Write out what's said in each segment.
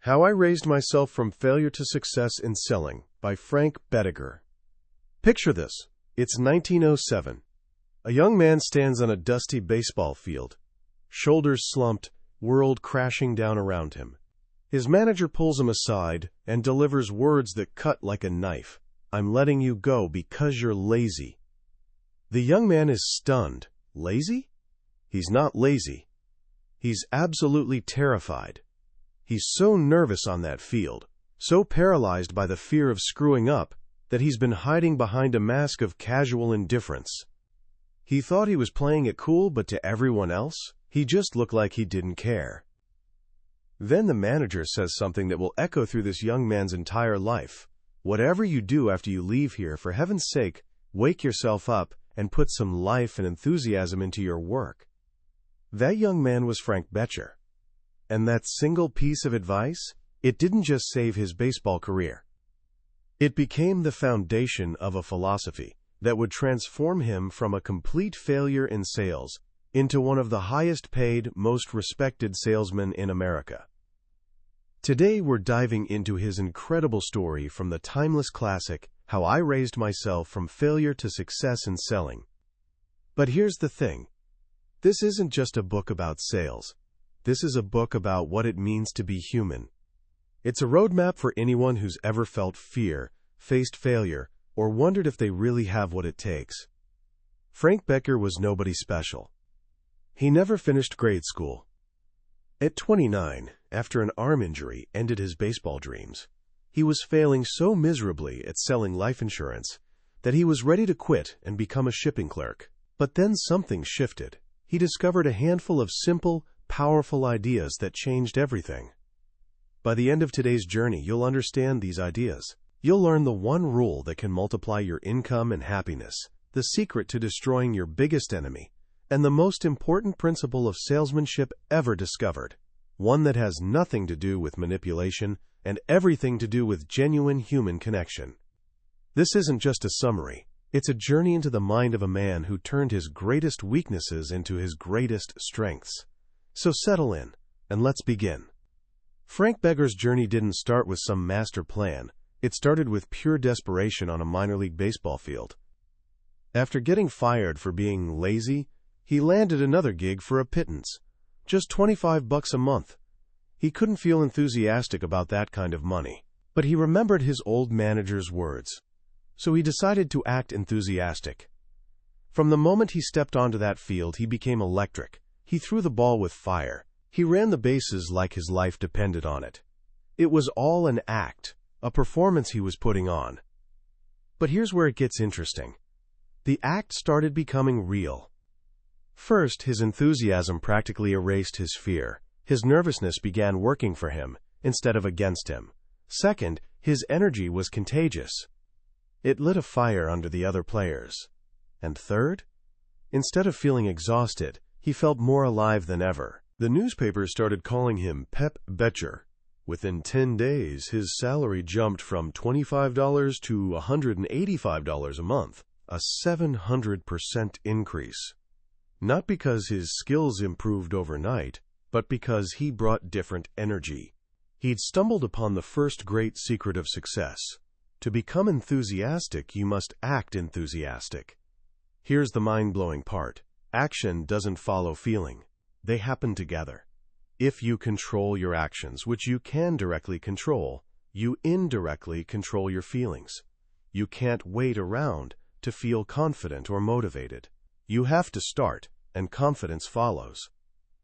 How I Raised Myself from Failure to Success in Selling by Frank Bettger. Picture this. It's 1907. A young man stands on a dusty baseball field, shoulders slumped, world crashing down around him. His manager pulls him aside and delivers words that cut like a knife. "I'm letting you go because you're lazy." The young man is stunned. Lazy? He's not lazy. He's absolutely terrified. He's so nervous on that field, so paralyzed by the fear of screwing up, that he's been hiding behind a mask of casual indifference. He thought he was playing it cool, but to everyone else, he just looked like he didn't care. Then the manager says something that will echo through this young man's entire life. "Whatever you do after you leave here, for heaven's sake, wake yourself up and put some life and enthusiasm into your work." That young man was Frank Bettger. And that single piece of advice, it didn't just save his baseball career. It became the foundation of a philosophy that would transform him from a complete failure in sales into one of the highest paid, most respected salesmen in America. Today we're diving into his incredible story from the timeless classic, How I Raised Myself from Failure to Success in Selling. But here's the thing. This isn't just a book about sales. This is a book about what it means to be human. It's a roadmap for anyone who's ever felt fear, faced failure, or wondered if they really have what it takes. Frank Bettger was nobody special. He never finished grade school. At 29, after an arm injury ended his baseball dreams, he was failing so miserably at selling life insurance that he was ready to quit and become a shipping clerk. But then something shifted. He discovered a handful of simple, powerful ideas that changed everything. By the end of today's journey, you'll understand these ideas. You'll learn the one rule that can multiply your income and happiness, the secret to destroying your biggest enemy, and the most important principle of salesmanship ever discovered, one that has nothing to do with manipulation and everything to do with genuine human connection. This isn't just a summary. It's a journey into the mind of a man who turned his greatest weaknesses into his greatest strengths. So settle in, and let's begin. Frank Bettger's journey didn't start with some master plan. It started with pure desperation on a minor league baseball field. After getting fired for being lazy, he landed another gig for a pittance, just $25 a month. He couldn't feel enthusiastic about that kind of money, but he remembered his old manager's words. So he decided to act enthusiastic. From the moment he stepped onto that field, he became electric. He threw the ball with fire. He ran the bases like his life depended on it. It was all an act, a performance he was putting on. But here's where it gets interesting. The act started becoming real. First, his enthusiasm practically erased his fear. His nervousness began working for him, instead of against him. Second, his energy was contagious. It lit a fire under the other players. And third, instead of feeling exhausted, he felt more alive than ever. The newspapers started calling him Pep Bettger. Within 10 days, his salary jumped from $25 to $185 a month, a 700% increase. Not because his skills improved overnight, but because he brought different energy. He'd stumbled upon the first great secret of success. To become enthusiastic, you must act enthusiastic. Here's the mind-blowing part. Action doesn't follow feeling. They happen together. If you control your actions, which you can directly control, you indirectly control your feelings. You can't wait around to feel confident or motivated. You have to start, and confidence follows.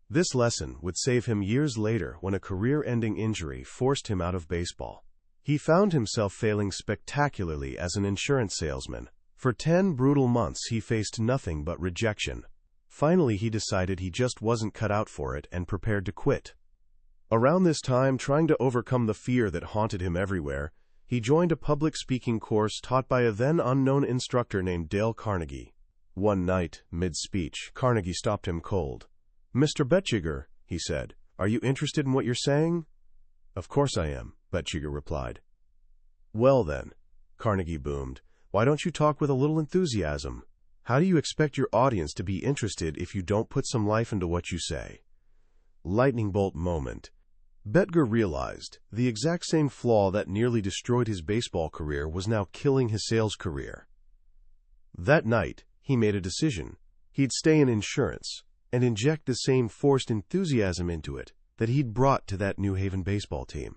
This lesson would save him years later when a career-ending injury forced him out of baseball. He found himself failing spectacularly as an insurance salesman. For 10 brutal months, he faced nothing but rejection. Finally, he decided he just wasn't cut out for it and prepared to quit. Around this time, trying to overcome the fear that haunted him everywhere, he joined a public speaking course taught by a then unknown instructor named Dale Carnegie. One night, mid-speech, Carnegie stopped him cold. "Mr. Bettger," he said, "are you interested in what you're saying?" "Of course I am," Bettger replied. "Well then," Carnegie boomed, "why don't you talk with a little enthusiasm? How do you expect your audience to be interested if you don't put some life into what you say?" Lightning bolt moment. Bettger realized the exact same flaw that nearly destroyed his baseball career was now killing his sales career. That night, he made a decision. He'd stay in insurance and inject the same forced enthusiasm into it that he'd brought to that New Haven baseball team.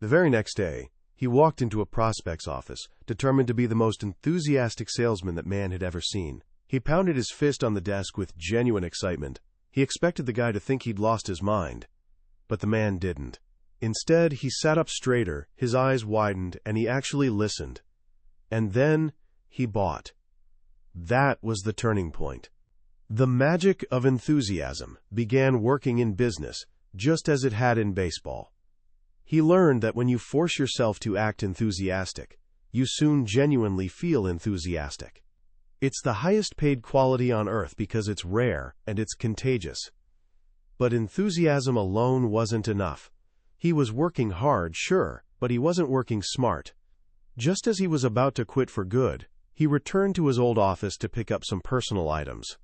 The very next day, he walked into a prospect's office, determined to be the most enthusiastic salesman that man had ever seen. He pounded his fist on the desk with genuine excitement. He expected the guy to think he'd lost his mind. But the man didn't. Instead, he sat up straighter, his eyes widened, and he actually listened. And then, he bought. That was the turning point. The magic of enthusiasm began working in business, just as it had in baseball. He learned that when you force yourself to act enthusiastic, you soon genuinely feel enthusiastic. It's the highest paid quality on earth because it's rare and it's contagious. But enthusiasm alone wasn't enough. He was working hard, sure, but he wasn't working smart. Just as he was about to quit for good, he returned to his old office to pick up some personal items.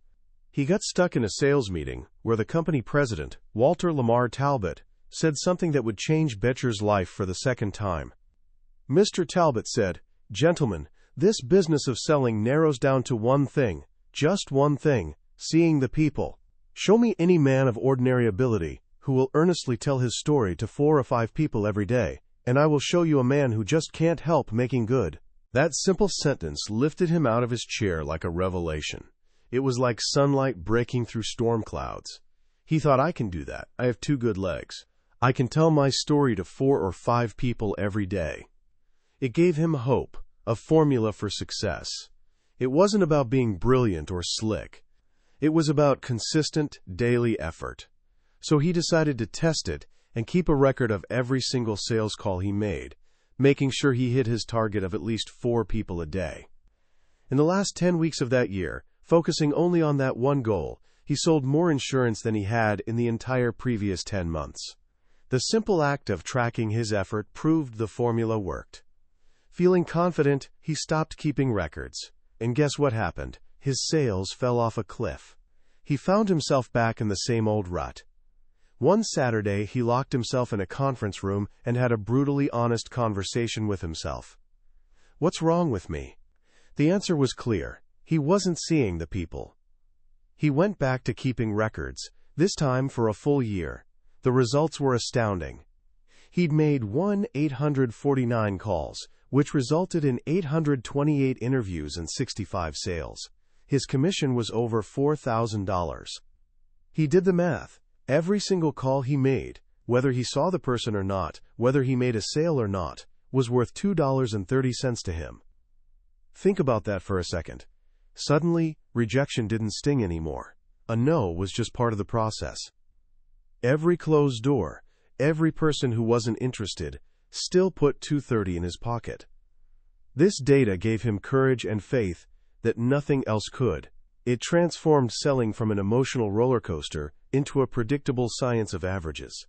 He got stuck in a sales meeting where the company president, Walter Lamar Talbot, said something that would change Bettger's life for the second time. Mr. Talbot said, "Gentlemen, this business of selling narrows down to one thing, just one thing, seeing the people. Show me any man of ordinary ability who will earnestly tell his story to 4 or 5 people every day, and I will show you a man who just can't help making good." That simple sentence lifted him out of his chair like a revelation. It was like sunlight breaking through storm clouds. He thought, I can do that. I have 2 good legs. I can tell my story to 4 or 5 people every day. It gave him hope, a formula for success. It wasn't about being brilliant or slick. It was about consistent, daily effort. So he decided to test it and keep a record of every single sales call he made, making sure he hit his target of at least 4 people a day. In the last 10 weeks of that year, focusing only on that one goal, he sold more insurance than he had in the entire previous 10 months. The simple act of tracking his effort proved the formula worked. Feeling confident, he stopped keeping records. And guess what happened? His sales fell off a cliff. He found himself back in the same old rut. One Saturday, he locked himself in a conference room and had a brutally honest conversation with himself. What's wrong with me? The answer was clear. He wasn't seeing the people. He went back to keeping records, this time for a full year. The results were astounding. He'd made 1,849 calls, which resulted in 828 interviews and 65 sales. His commission was over $4,000. He did the math. Every single call he made, whether he saw the person or not, whether he made a sale or not, was worth $2.30 to him. Think about that for a second. Suddenly, rejection didn't sting anymore. A no was just part of the process. Every closed door, every person who wasn't interested, still put $2.30 in his pocket. This data gave him courage and faith that nothing else could. It transformed selling from an emotional roller coaster into a predictable science of averages.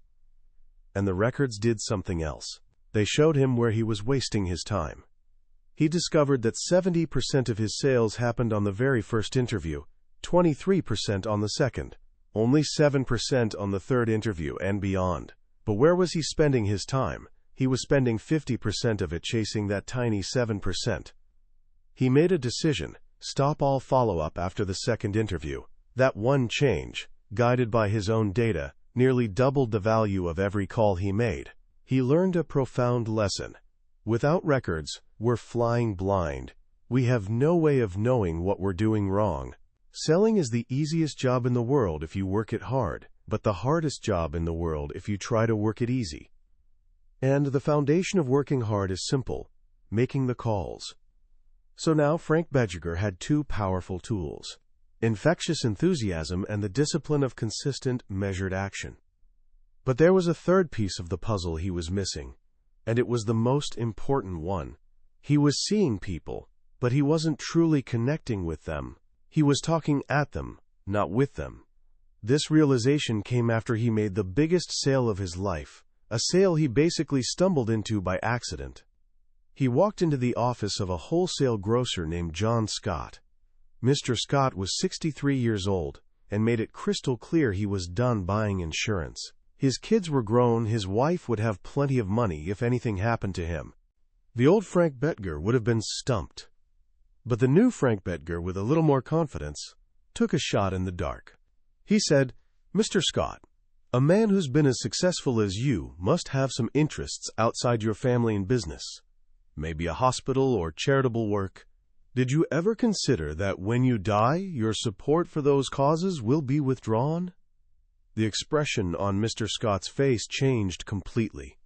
And the records did something else. They showed him where he was wasting his time. He discovered that 70% of his sales happened on the very first interview, 23% on the second, only 7% on the third interview and beyond. But where was he spending his time? He was spending 50% of it chasing that tiny 7%. He made a decision. Stop all follow-up after the second interview. That one change, guided by his own data, nearly doubled the value of every call he made. He learned a profound lesson. Without records, we're flying blind. We have no way of knowing what we're doing wrong. Selling is the easiest job in the world if you work it hard, but the hardest job in the world if you try to work it easy. And the foundation of working hard is simple: making the calls. So now Frank Bettger had 2 powerful tools: infectious enthusiasm and the discipline of consistent, measured action. But there was a third piece of the puzzle he was missing, and it was the most important one. He was seeing people, but he wasn't truly connecting with them. He was talking at them, not with them. This realization came after he made the biggest sale of his life, a sale he basically stumbled into by accident. He walked into the office of a wholesale grocer named John Scott. Mr. Scott was 63 years old and made it crystal clear he was done buying insurance. His kids were grown, his wife would have plenty of money if anything happened to him. The old Frank Bettger would have been stumped. But the new Frank Bettger, with a little more confidence, took a shot in the dark. He said, "Mr. Scott, a man who's been as successful as you must have some interests outside your family and business. Maybe a hospital or charitable work. Did you ever consider that when you die, your support for those causes will be withdrawn?" The expression on Mr. Scott's face changed completely.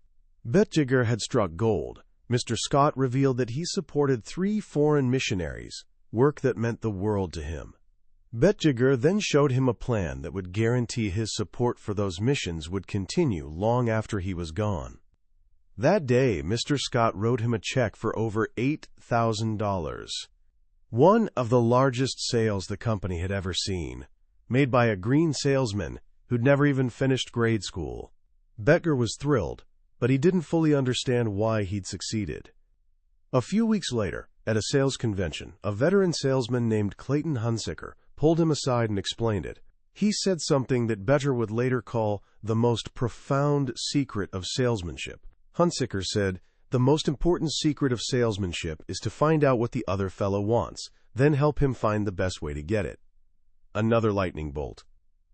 Bettger had struck gold. Mr. Scott revealed that he supported 3 foreign missionaries, work that meant the world to him. Bettger then showed him a plan that would guarantee his support for those missions would continue long after he was gone. That day, Mr. Scott wrote him a check for over $8,000. One of the largest sales the company had ever seen, made by a green salesman who'd never even finished grade school. Bettger was thrilled, but he didn't fully understand why he'd succeeded. A few weeks later, at a sales convention, a veteran salesman named Clayton Hunsicker pulled him aside and explained it. He said something that Bettger would later call the most profound secret of salesmanship. Hunsicker said, "The most important secret of salesmanship is to find out what the other fellow wants, then help him find the best way to get it." Another lightning bolt.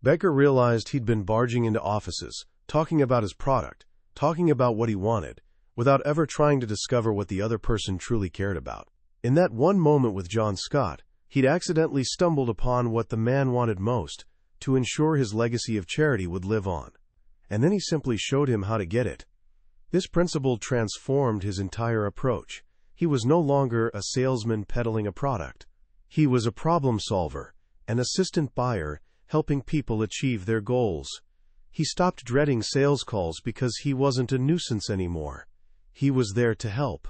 Bettger realized he'd been barging into offices, talking about his product, talking about what he wanted, without ever trying to discover what the other person truly cared about. In that one moment with John Scott, he'd accidentally stumbled upon what the man wanted most, to ensure his legacy of charity would live on. And then he simply showed him how to get it. This principle transformed his entire approach. He was no longer a salesman peddling a product. He was a problem solver, an assistant buyer, helping people achieve their goals. He stopped dreading sales calls because he wasn't a nuisance anymore. He was there to help.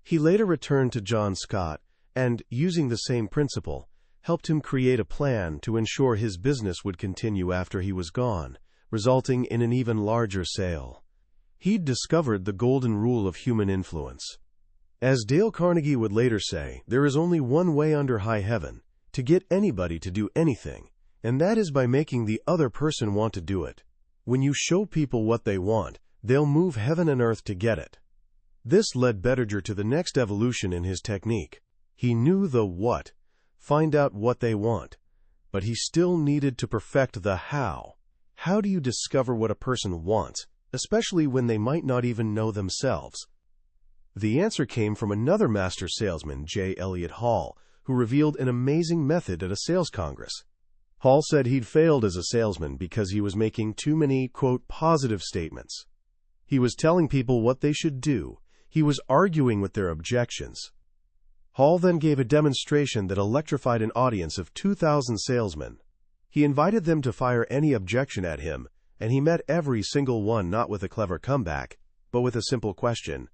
He later returned to John Scott and, using the same principle, helped him create a plan to ensure his business would continue after he was gone, resulting in an even larger sale. He'd discovered the golden rule of human influence. As Dale Carnegie would later say, there is only one way under high heaven to get anybody to do anything, and that is by making the other person want to do it. When you show people what they want, they'll move heaven and earth to get it. This led Bettger to the next evolution in his technique. He knew the what, find out what they want, but he still needed to perfect the how. How do you discover what a person wants, especially when they might not even know themselves? The answer came from another master salesman, J. Elliott Hall, who revealed an amazing method at a sales congress. Hall said he'd failed as a salesman because he was making too many, quote, positive statements. He was telling people what they should do. He was arguing with their objections. Hall then gave a demonstration that electrified an audience of 2,000 salesmen. He invited them to fire any objection at him, and he met every single one not with a clever comeback, but with a simple question.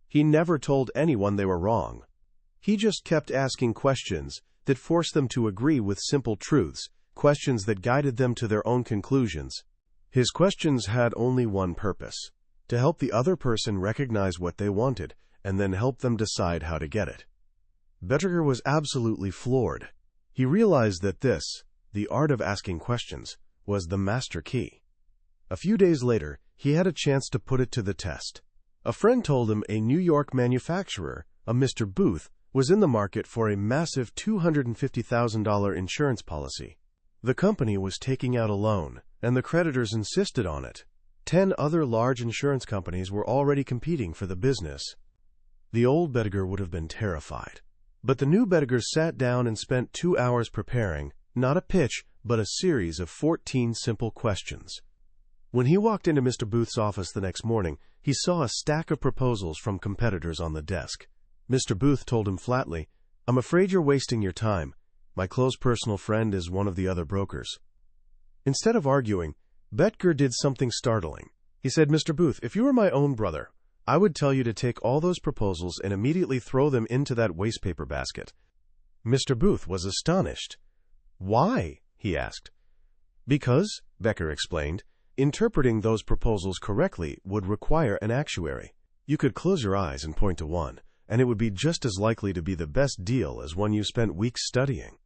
He never told anyone they were wrong. He just kept asking questions that forced them to agree with simple truths, questions that guided them to their own conclusions. His questions had only one purpose: to help the other person recognize what they wanted, and then help them decide how to get it. Bettger was absolutely floored. He realized that this, the art of asking questions, was the master key. A few days later, he had a chance to put it to the test. A friend told him a New York manufacturer, a Mr. Booth, was in the market for a massive $250,000 insurance policy. The company was taking out a loan, and the creditors insisted on it. 10 other large insurance companies were already competing for the business. The old Bettger would have been terrified. But the new Bettger sat down and spent 2 hours preparing, not a pitch, but a series of 14 simple questions. When he walked into Mr. Booth's office the next morning, he saw a stack of proposals from competitors on the desk. Mr. Booth told him flatly, "I'm afraid you're wasting your time. My close personal friend is one of the other brokers." Instead of arguing, Bettger did something startling. He said, "Mr. Booth, if you were my own brother, I would tell you to take all those proposals and immediately throw them into that wastepaper basket." Mr. Booth was astonished. "Why?" he asked. "Because," Bettger explained, "interpreting those proposals correctly would require an actuary. You could close your eyes and point to one, and it would be just as likely to be the best deal as one you spent weeks studying.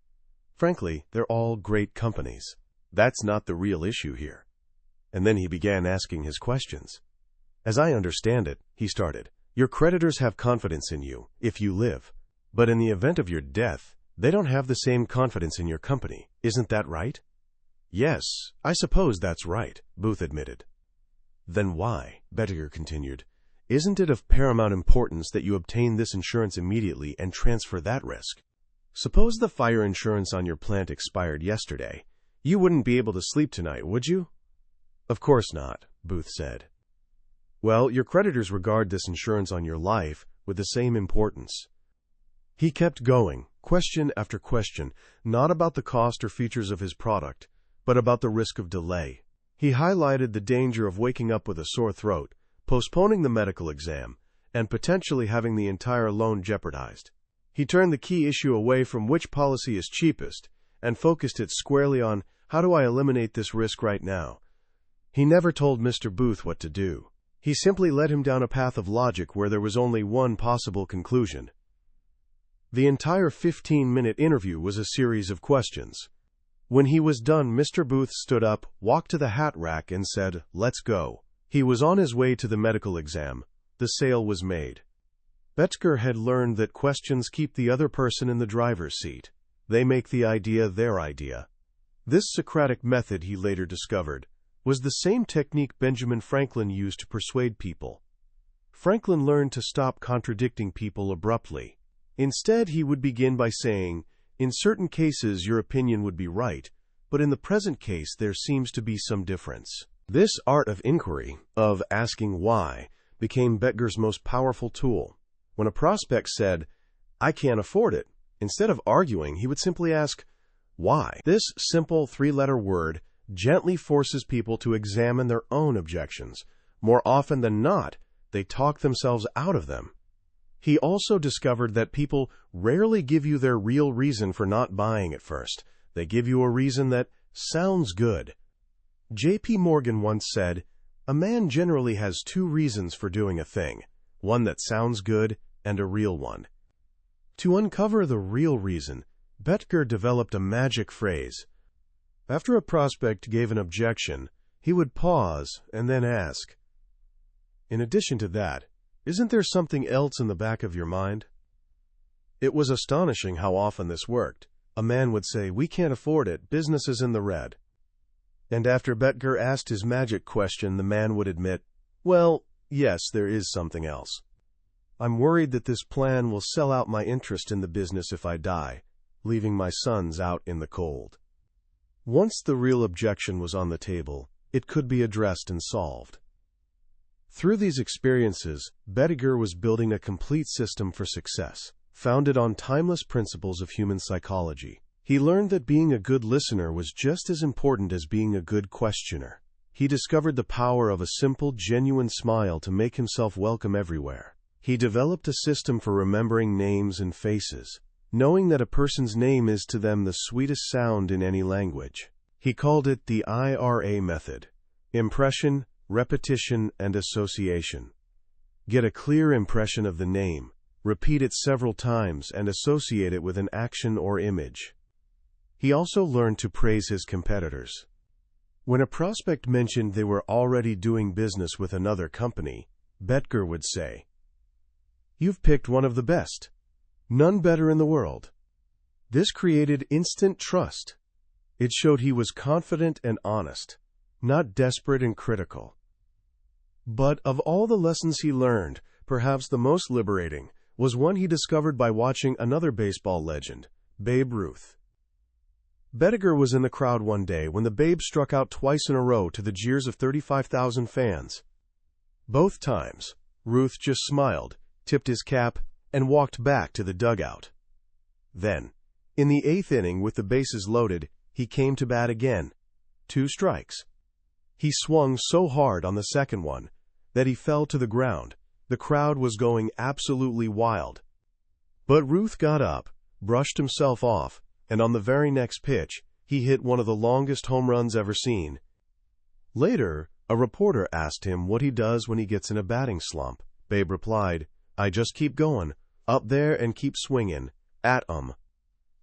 Frankly, they're all great companies. That's not the real issue here." and then he began asking his questions. As I understand it, he started, your creditors have confidence in you, if you live. But in the event of your death, they don't have the same confidence in your company. Isn't that right? Yes, I suppose that's right, Booth admitted. Then why, Bettger continued, isn't it of paramount importance that you obtain this insurance immediately and transfer that risk? Suppose the fire insurance on your plant expired yesterday. You wouldn't be able to sleep tonight, would you? Of course not, Booth said. Well, your creditors regard this insurance on your life with the same importance. He kept going, question after question, not about the cost or features of his product, but about the risk of delay. He highlighted the danger of waking up with a sore throat, postponing the medical exam, and potentially having the entire loan jeopardized. He turned the key issue away from which policy is cheapest and focused it squarely on how do I eliminate this risk right now. He never told Mr. Booth what to do. He simply led him down a path of logic where there was only one possible conclusion. The entire 15-minute interview was a series of questions. When he was done, Mr. Booth stood up, walked to the hat rack, and said, "Let's go." He was on his way to the medical exam. The sale was made. Bettger had learned that questions keep the other person in the driver's seat. They make the idea their idea. This Socratic method, he later discovered, was the same technique Benjamin Franklin used to persuade people. Franklin learned to stop contradicting people abruptly. Instead, he would begin by saying, in certain cases your opinion would be right, but in the present case there seems to be some difference. This art of inquiry, of asking why, became Bettger's most powerful tool. When a prospect said, I can't afford it, instead of arguing, he would simply ask, why? This simple three-letter word gently forces people to examine their own objections. More often than not, they talk themselves out of them. He also discovered that people rarely give you their real reason for not buying at first. They give you a reason that sounds good. J.P. Morgan once said, a man generally has two reasons for doing a thing, one that sounds good and a real one. To uncover the real reason, Bettger developed a magic phrase. After a prospect gave an objection, he would pause and then ask, in addition to that, isn't there something else in the back of your mind? It was astonishing how often this worked. A man would say, we can't afford it, business is in the red. And after Bettger asked his magic question, the man would admit, well, yes, there is something else. I'm worried that this plan will sell out my interest in the business if I die, leaving my sons out in the cold. Once the real objection was on the table, it could be addressed and solved. Through these experiences, Bettger was building a complete system for success, founded on timeless principles of human psychology. He learned that being a good listener was just as important as being a good questioner. He discovered the power of a simple, genuine smile to make himself welcome everywhere. He developed a system for remembering names and faces, knowing that a person's name is to them the sweetest sound in any language. He called it the IRA method: impression, repetition, and association. Get a clear impression of the name, repeat it several times, and associate it with an action or image. He also learned to praise his competitors. When a prospect mentioned they were already doing business with another company, Bettger would say, "You've picked one of the best. None better in the world." This created instant trust. It showed he was confident and honest, not desperate and critical. But of all the lessons he learned, perhaps the most liberating was one he discovered by watching another baseball legend, Babe Ruth. Bettger was in the crowd one day when the Babe struck out twice in a row to the jeers of 35,000 fans. Both times, Ruth just smiled, tipped his cap, and walked back to the dugout. Then, in the 8th inning with the bases loaded, he came to bat again. 2 strikes. He swung so hard on the second one that he fell to the ground. The crowd was going absolutely wild. But Ruth got up, brushed himself off, and on the very next pitch, he hit one of the longest home runs ever seen. Later, a reporter asked him what he does when he gets in a batting slump. Babe replied, "I just keep going, up there and keep swinging, at 'em.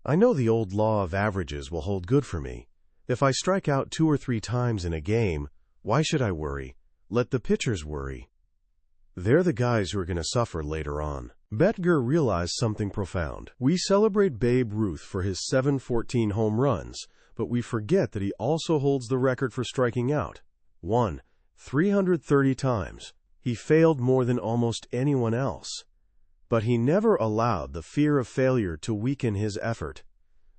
I know the old law of averages will hold good for me. If I strike out 2 or 3 times in a game, Why should I worry? Let the pitchers worry. They're the guys who are going to suffer later on. Bettger realized something profound. We celebrate Babe Ruth for his 714 home runs, but we forget that he also holds the record for striking out. 330 times. He failed more than almost anyone else. But he never allowed the fear of failure to weaken his effort.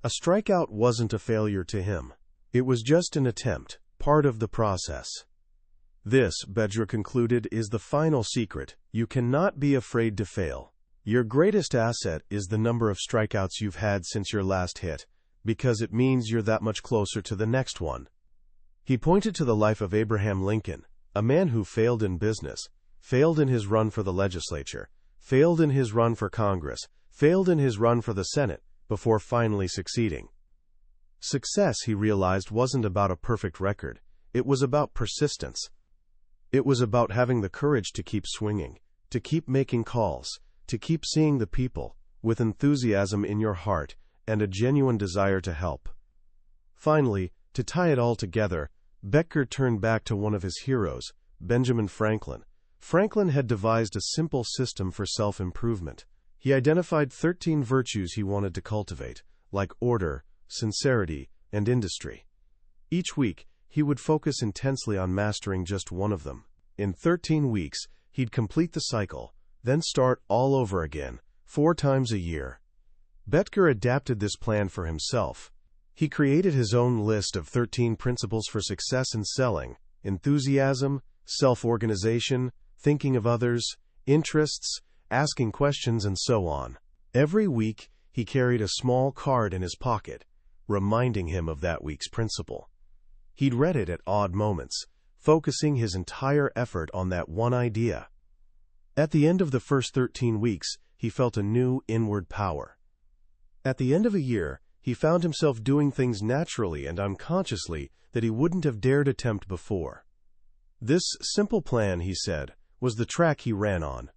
A strikeout wasn't a failure to him. It was just an attempt, part of the process. This, Bettger concluded, is the final secret. You cannot be afraid to fail. Your greatest asset is the number of strikeouts you've had since your last hit, because it means you're that much closer to the next one. He pointed to the life of Abraham Lincoln, a man who failed in business, failed in his run for the legislature, failed in his run for Congress, failed in his run for the Senate, before finally succeeding. Success, he realized, wasn't about a perfect record. It was about persistence. It was about having the courage to keep swinging, to keep making calls, to keep seeing the people, with enthusiasm in your heart and a genuine desire to help. Finally, to tie it all together, Bettger turned back to one of his heroes, Benjamin Franklin. Franklin had devised a simple system for self-improvement. He identified 13 virtues he wanted to cultivate, like order, sincerity, and industry. Each week, he would focus intensely on mastering just one of them. In 13 weeks, he'd complete the cycle, then start all over again, 4 times a year. Bettger adapted this plan for himself. He created his own list of 13 principles for success in selling: enthusiasm, self-organization, thinking of others, interests, asking questions, and so on. Every week, he carried a small card in his pocket, reminding him of that week's principle. He'd read it at odd moments, focusing his entire effort on that one idea. At the end of the first 13 weeks, he felt a new inward power. At the end of a year, he found himself doing things naturally and unconsciously that he wouldn't have dared attempt before. This simple plan, he said, was the track he ran on.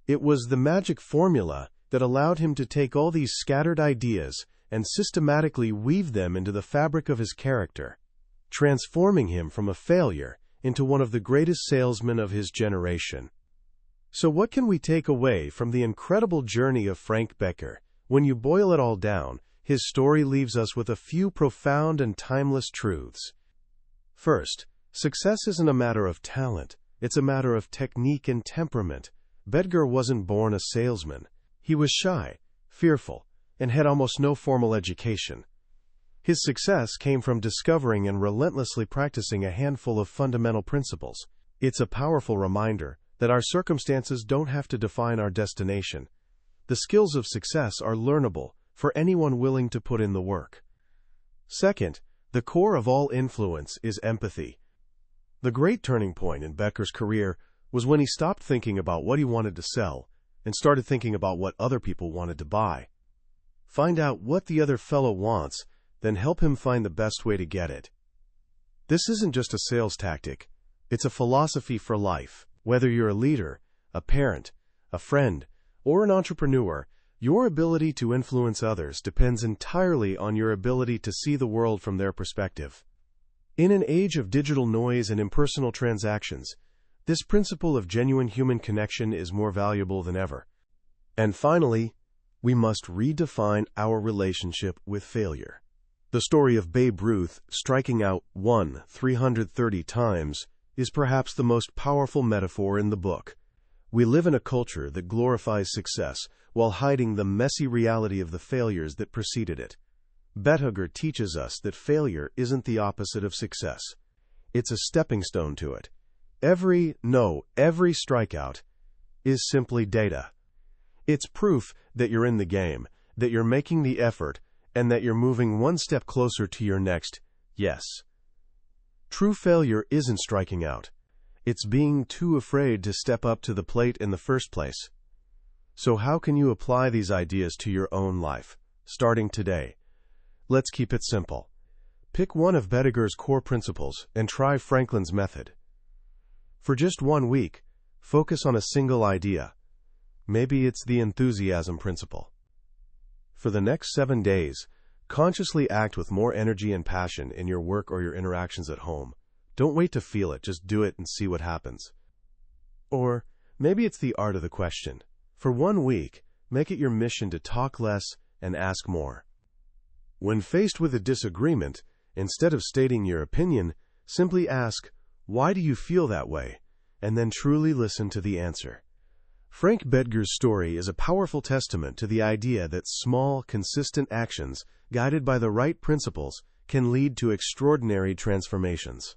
It was the magic formula that allowed him to take all these scattered ideas and systematically weave them into the fabric of his character, transforming him from a failure into one of the greatest salesmen of his generation. So what can we take away from the incredible journey of Frank Bettger? When you boil it all down, his story leaves us with a few profound and timeless truths. First, success isn't a matter of talent. It's a matter of technique and temperament. Bettger wasn't born a salesman. He was shy, fearful, and had almost no formal education. His success came from discovering and relentlessly practicing a handful of fundamental principles. It's a powerful reminder that our circumstances don't have to define our destination. The skills of success are learnable for anyone willing to put in the work. Second, the core of all influence is empathy. The great turning point in Bettger's career was when he stopped thinking about what he wanted to sell and started thinking about what other people wanted to buy. Find out what the other fellow wants, then help him find the best way to get it. This isn't just a sales tactic. It's a philosophy for life. Whether you're a leader, a parent, a friend, or an entrepreneur, your ability to influence others depends entirely on your ability to see the world from their perspective. In an age of digital noise and impersonal transactions, this principle of genuine human connection is more valuable than ever. And finally, we must redefine our relationship with failure. The story of Babe Ruth striking out 330 times is perhaps the most powerful metaphor in the book. We live in a culture that glorifies success while hiding the messy reality of the failures that preceded it. Bettger teaches us that failure isn't the opposite of success. It's a stepping stone to it. Every strikeout is simply data. It's proof that you're in the game, that you're making the effort, and that you're moving one step closer to your next yes. True failure isn't striking out. It's being too afraid to step up to the plate in the first place. So how can you apply these ideas to your own life, starting today? Let's keep it simple. Pick one of Bettger's core principles and try Franklin's method. For just 1 week, focus on a single idea. Maybe it's the enthusiasm principle. For the next 7 days, consciously act with more energy and passion in your work or your interactions at home. Don't wait to feel it, just do it and see what happens. Or maybe it's the art of the question. For 1 week, make it your mission to talk less and ask more. When faced with a disagreement, instead of stating your opinion, simply ask, "Why do you feel that way?" and then truly listen to the answer. Frank Bettger's story is a powerful testament to the idea that small, consistent actions, guided by the right principles, can lead to extraordinary transformations.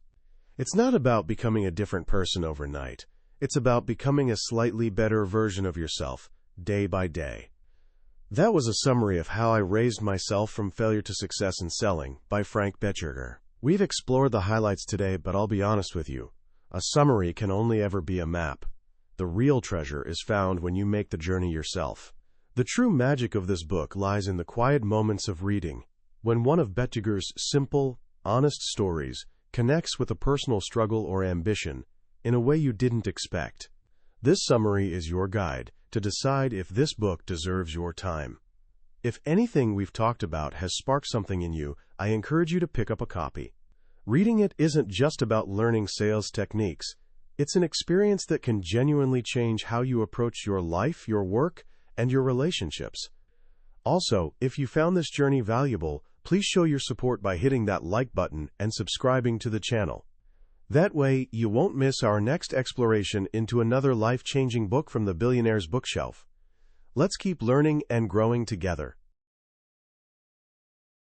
It's not about becoming a different person overnight. It's about becoming a slightly better version of yourself, day by day. That was a summary of How I Raised Myself from Failure to Success in Selling by Frank Bettger. We've explored the highlights today, but I'll be honest with you. A summary can only ever be a map. The real treasure is found when you make the journey yourself. The true magic of this book lies in the quiet moments of reading, when one of Bettger's simple, honest stories connects with a personal struggle or ambition in a way you didn't expect. This summary is your guide to decide if this book deserves your time. If anything we've talked about has sparked something in you, I encourage you to pick up a copy. Reading it isn't just about learning sales techniques. It's an experience that can genuinely change how you approach your life, your work, and your relationships. Also, if you found this journey valuable, please show your support by hitting that like button and subscribing to the channel. That way, you won't miss our next exploration into another life-changing book from the billionaire's bookshelf. Let's keep learning and growing together.